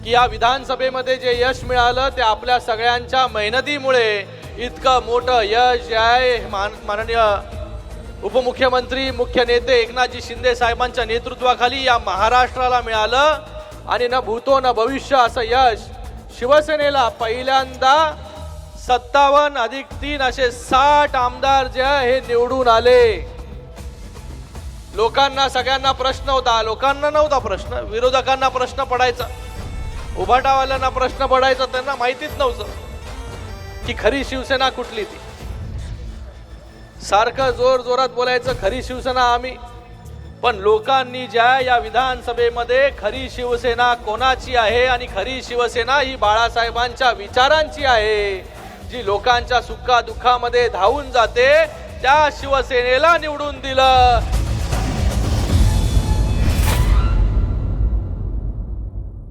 की या विधानसभेमध्ये जे यश मिळालं ते आपल्या सगळ्यांच्या मेहनतीमुळे इतकं मोठं यश आहे माननीय उपमुख्यमंत्री मुख्य नेते एकनाथजी शिंदे साहेबांच्या नेतृत्वाखाली या महाराष्ट्राला मिळालं। आणि न भूतो न भविष्य असं यश शिवसेनेला पहिल्यांदा 57+3 असे 60 आमदार जे हे निवडून आले। लोकांना सगळ्यांना प्रश्न होता, लोकांना नव्हता प्रश्न, विरोधकांना प्रश्न पडायचा, उभाटावाल्यांना प्रश्न पडायचा, त्यांना माहितीच नव्हतं की खरी शिवसेना कुठली ती। सारखं जोर जोरात बोलायचं खरी शिवसेना आम्ही, पण लोकांनी ज्या या विधानसभेमध्ये खरी शिवसेना कोणाची आहे आणि खरी शिवसेना ही बाळासाहेबांच्या विचारांची आहे, जी लोकांच्या सुखा दुःखामध्ये धावून जाते, त्या शिवसेनेला निवडून दिलं।